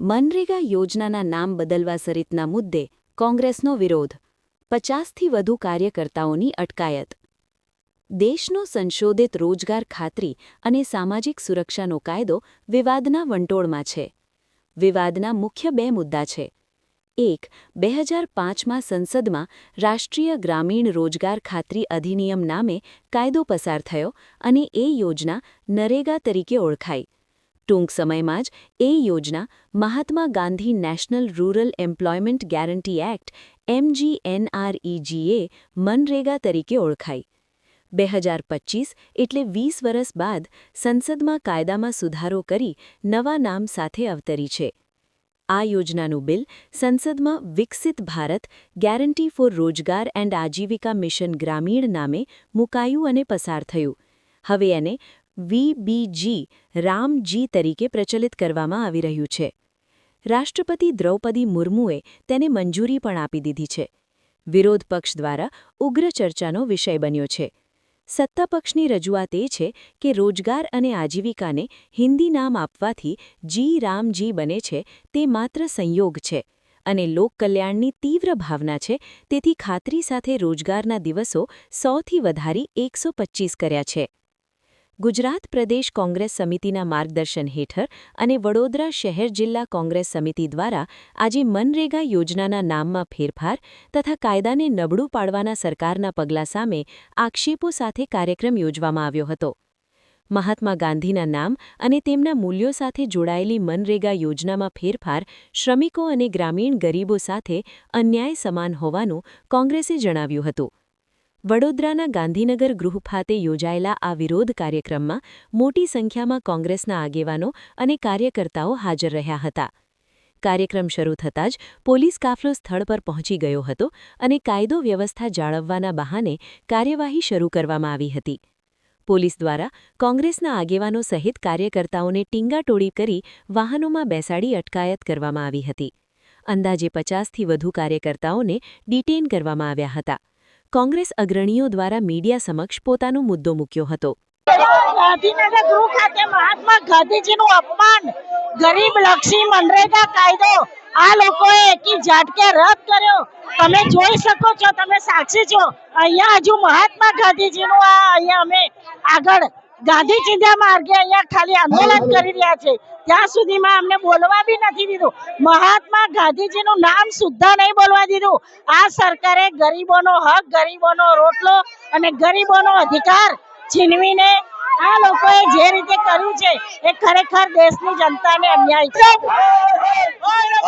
મનરેગા યોજનાના નામ બદલવા સહિતના મુદ્દે કોંગ્રેસનો વિરોધ, 50થી વધુ કાર્યકર્તાઓની અટકાયત. દેશનો સંશોધિત રોજગાર ખાતરી અને સામાજિક સુરક્ષાનો કાયદો વિવાદના વંટોળમાં છે. વિવાદના મુખ્ય બે મુદ્દા છે. 1. 2005માં સંસદમાં રાષ્ટ્રીય ગ્રામીણ રોજગાર ખાતરી અધિનિયમ નામે કાયદો પસાર થયો અને એ યોજના નરેગા તરીકે ઓળખાઈ. ટૂંક સમયમાં જ એ યોજના Mahatma Gandhi national rural employment guarantee act MGNREGA મનરેગા તરીકે ઓળખાઈ. 2025 એટલે 20 વર્ષ બાદ સંસદમાં કાયદામાં સુધારો કરી નવા નામ સાથે અવતરી છે. આ યોજનાનું બિલ સંસદમાં વિકસિત ભારત ગેરંટી ફોર રોજગાર એન્ડ આજીવિકા મિશન ગ્રામીણ નામે મુકાયું અને પસાર થયું. હવે એને VBG રામજી તરીકે પ્રચલિત કરવામાં આવી રહ્યું છે. રાષ્ટ્રપતિ દ્રૌપદી મુર્મુએ તેને મંજૂરી પણ આપી દીધી છે. વિરોધ પક્ષ દ્વારા ઉગ્ર ચર્ચાનો વિષય બન્યો છે. સત્તાપક્ષની રજૂઆત એ છે કે રોજગાર અને આજીવિકાને હિન્દી નામ આપવાથી રામજી બને છે તે માત્ર સંયોગ છે અને લોકકલ્યાણની તીવ્ર ભાવના છે, તેથી ખાતરી સાથે રોજગારના દિવસો 100થી વધારી 125 કર્યા છે. ગુજરાત પ્રદેશ કોંગ્રેસ સમિતિના માર્ગદર્શન હેઠળ અને વડોદરા શહેર જિલ્લા કોંગ્રેસ સમિતિ દ્વારા આજે મનરેગા યોજનાના નામમાં ફેરફાર તથા કાયદાને નબળું પાડવાના સરકારના પગલાં સામે આક્ષેપો સાથે કાર્યક્રમ યોજવામાં આવ્યો હતો. મહાત્મા ગાંધીના નામ અને તેમના મૂલ્યો સાથે જોડાયેલી મનરેગા યોજનામાં ફેરફાર શ્રમિકો અને ગ્રામીણ ગરીબો સાથે અન્યાય સમાન હોવાનું કોંગ્રેસે જણાવ્યું હતું. વડોદરાના ગાંધીનગર ગૃહ ખાતે યોજાયેલા આ વિરોધ કાર્યક્રમમાં મોટી સંખ્યામાં કોંગ્રેસના આગેવાનો અને કાર્યકર્તાઓ હાજર રહ્યા હતા. કાર્યક્રમ શરૂ થતાં જ પોલીસ કાફલો સ્થળ પર પહોંચી ગયો હતો અને કાયદો વ્યવસ્થા જાળવવાના બહાને કાર્યવાહી શરૂ કરવામાં આવી હતી. પોલીસ દ્વારા કોંગ્રેસના આગેવાનો સહિત કાર્યકર્તાઓને ટીંગાટોળી કરી વાહનોમાં બેસાડી અટકાયત કરવામાં આવી હતી. અંદાજે 50થી વધુ કાર્યકર્તાઓને ડિટેઇન કરવામાં આવ્યા હતા. કોંગ્રેસ અગ્રણીઓ દ્વારા મીડિયા સમક્ષ પોતાનો મુદ્દો મૂક્યો હતો. ગાંધીનગર ગૃહ ખાતે મહાત્મા ગાંધીજીનું અપમાન, ગરીબલક્ષી મનરેગા કાયદો આ લોકોએ એકી ઝાટકે રદ કર્યો. તમે જોઈ શકો છો, તમે સાક્ષી છો. અહીંયા હજુ મહાત્મા ગાંધીજીનું અહીંયા અમે આગળ ગાંધી ચિંધ્યા માર્ગે અહીંયા ખાલી આંદોલન કરી રહ્યા છે. ત્યાં સુધીમાં અમને બોલવા બી નથી દીધું. મહાત્મા ગાંધીજીનું નામ સુદ્ધા નહીં બોલવા દીધું. આ સરકારે ગરીબોનો હક, ગરીબોનો રોટલો અને ગરીબોનો અધિકાર છીનવીને આ લોકોએ જે રીતે કર્યું છે એ ખરેખર દેશની જનતાને અન્યાય છે.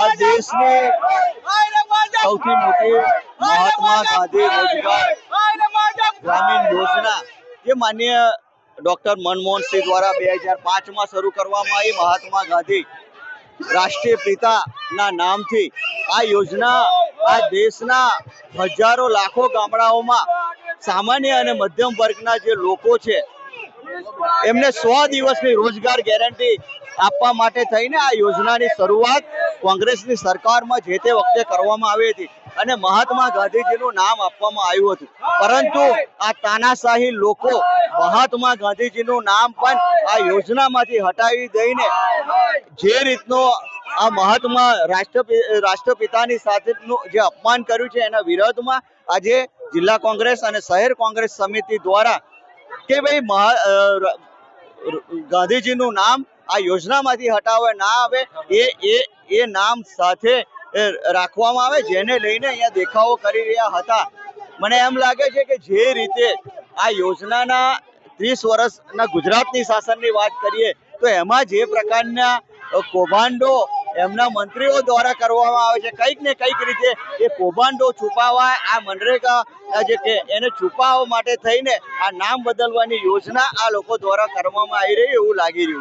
આ દેશની સૌથી મોટી મહાત્મા ગાંધી રોજગાર ગ્રામીણ યોજના જે માનનીય ડોક્ટર મનમોહન સિંહ દ્વારા 2005માં શરૂ કરવામાં આવી, મહાત્મા ગાંધી રાષ્ટ્રીય પિતાના નામથી આ યોજના આ દેશના હજારો લાખો ગામડાઓમાં સામાન્ય અને મધ્યમ વર્ગના જે લોકો છે એમને 100 દિવસની રોજગાર ગેરંટી આપવા માટે થઈને આ યોજનાની શરૂઆત કોંગ્રેસની સરકારમાં જે તે વખતે કરવામાં આવી હતી અને મહાત્મા ગાંધીજીનું નામ આપવામાં આવ્યું હતું. પરંતુ આ તાનાશાહી લોકો મહાત્મા ગાંધીજીનું નામ પણ આ યોજનામાંથી હટાવી દઈને જે રીતનો આ મહાત્મા રાષ્ટ્રપિતાની સાથેનું જે અપમાન કર્યું છે એના વિરોધમાં આજે જિલ્લા કોંગ્રેસ અને શહેર કોંગ્રેસ સમિતિ દ્વારા કે ભાઈ ગાંધીજીનું નામ આ યોજનામાંથી હટાવવા ના આવે, એ નામ સાથે રાખવામાં આવે, જેને લઈને અહીંયા દેખાવો કરી રહ્યા હતા. મને એમ લાગે છે કે જે રીતે આ યોજનાના 30 વર્ષના ગુજરાતની શાસનની વાત કરીએ તો એમાં જે પ્રકારના કૌભાંડો એમના મંત્રીઓ દ્વારા કરવામાં આવે છે, કંઈક ને કંઈક રીતે એ કૌભાંડો છુપાવવા, આ મનરેગા જે કે એને છુપાવવા માટે થઈને આ નામ બદલવાની યોજના આ લોકો દ્વારા કરવામાં આવી રહી એવું લાગી રહ્યું છે.